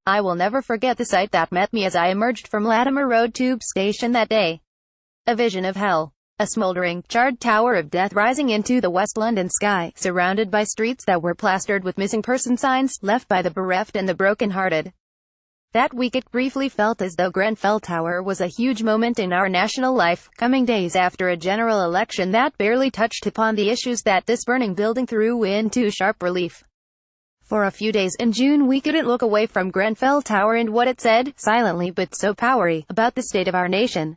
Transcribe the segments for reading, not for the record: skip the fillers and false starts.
I will never forget the sight that met me as I emerged from Latimer Road tube station that day. A vision of hell. A smouldering, charred tower of death rising into the West London sky, surrounded by streets that were plastered with missing person signs, left by the bereft and the brokenhearted. That week it briefly felt as though Grenfell Tower was a huge moment in our national life, coming days after a general election that barely touched upon the issues that this burning building threw into sharp relief. For a few days in June we couldn't look away from Grenfell Tower and what it said, silently but so powerfully, about the state of our nation.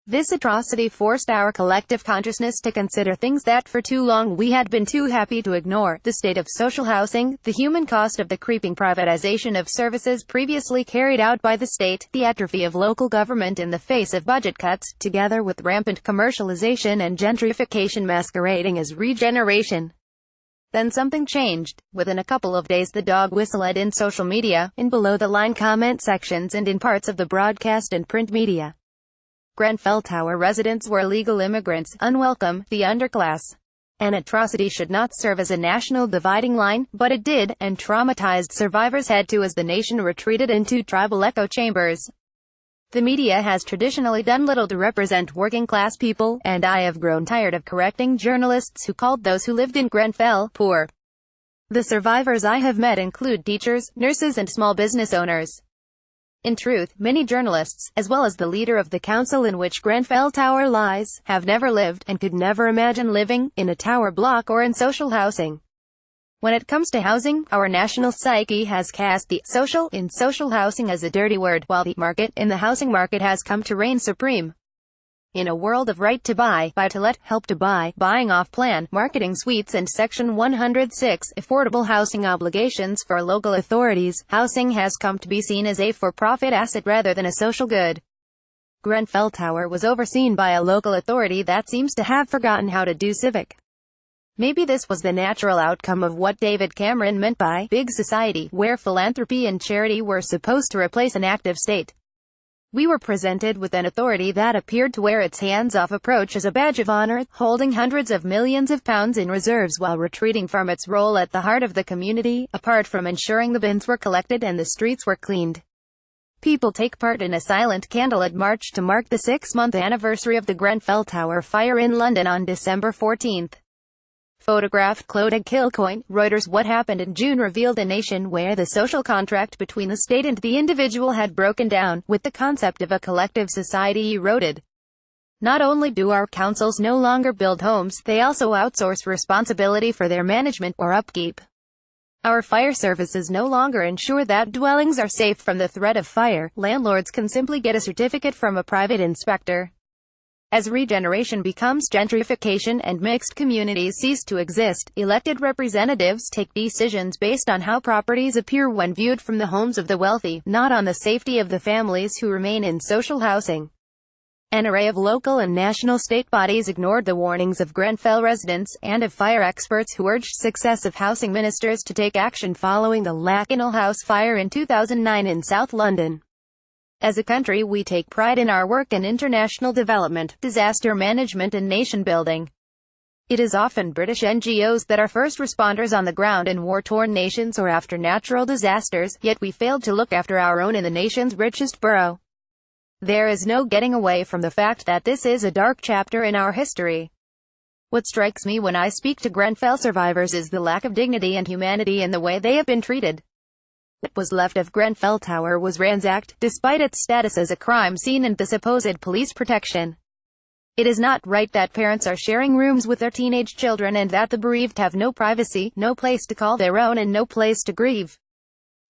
This atrocity forced our collective consciousness to consider things that for too long we had been too happy to ignore: the state of social housing, the human cost of the creeping privatization of services previously carried out by the state, the atrophy of local government in the face of budget cuts, together with rampant commercialization and gentrification masquerading as regeneration. Then something changed. Within a couple of days the dog whistled in social media, in below-the-line comment sections and in parts of the broadcast and print media. Grenfell Tower residents were illegal immigrants, unwelcome, the underclass. An atrocity should not serve as a national dividing line, but it did, and traumatized survivors had to as the nation retreated into tribal echo chambers. The media has traditionally done little to represent working-class people, and I have grown tired of correcting journalists who called those who lived in Grenfell poor. The survivors I have met include teachers, nurses and small business owners. In truth, many journalists, as well as the leader of the council in which Grenfell Tower lies, have never lived, and could never imagine living, in a tower block or in social housing. When it comes to housing, our national psyche has cast the social in social housing as a dirty word, while the market in the housing market has come to reign supreme. In a world of right to buy, buy to let, help to buy, buying off plan, marketing suites and Section 106 affordable housing obligations for local authorities, housing has come to be seen as a for-profit asset rather than a social good. Grenfell Tower was overseen by a local authority that seems to have forgotten how to do civic. Maybe this was the natural outcome of what David Cameron meant by big society, where philanthropy and charity were supposed to replace an active state. We were presented with an authority that appeared to wear its hands-off approach as a badge of honor, holding hundreds of millions of pounds in reserves while retreating from its role at the heart of the community, apart from ensuring the bins were collected and the streets were cleaned. People take part in a silent candlelit march to mark the 6-month anniversary of the Grenfell Tower fire in London on December 14. Photographed Clodagh Kilcoyne, Reuters. What happened in June revealed a nation where the social contract between the state and the individual had broken down, with the concept of a collective society eroded. Not only do our councils no longer build homes, they also outsource responsibility for their management or upkeep. Our fire services no longer ensure that dwellings are safe from the threat of fire. Landlords can simply get a certificate from a private inspector. As regeneration becomes gentrification and mixed communities cease to exist, elected representatives take decisions based on how properties appear when viewed from the homes of the wealthy, not on the safety of the families who remain in social housing. An array of local and national state bodies ignored the warnings of Grenfell residents, and of fire experts who urged successive housing ministers to take action following the Lakinal House fire in 2009 in South London. As a country we take pride in our work in international development, disaster management and nation building. It is often British NGOs that are first responders on the ground in war-torn nations or after natural disasters, yet we failed to look after our own in the nation's richest borough. There is no getting away from the fact that this is a dark chapter in our history. What strikes me when I speak to Grenfell survivors is the lack of dignity and humanity in the way they have been treated. What was left of Grenfell Tower was ransacked, despite its status as a crime scene and the supposed police protection. It is not right that parents are sharing rooms with their teenage children and that the bereaved have no privacy, no place to call their own and no place to grieve.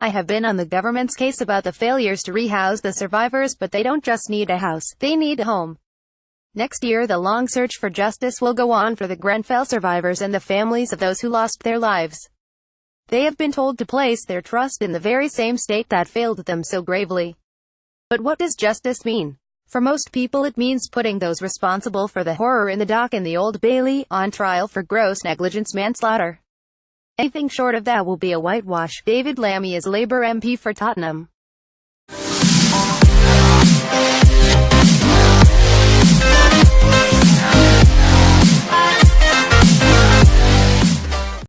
I have been on the government's case about the failures to rehouse the survivors, but they don't just need a house, they need a home. Next year the long search for justice will go on for the Grenfell survivors and the families of those who lost their lives. They have been told to place their trust in the very same state that failed them so gravely. But what does justice mean? For most people it means putting those responsible for the horror in the dock in the Old Bailey, on trial for gross negligence manslaughter. Anything short of that will be a whitewash. David Lammy is Labour MP for Tottenham.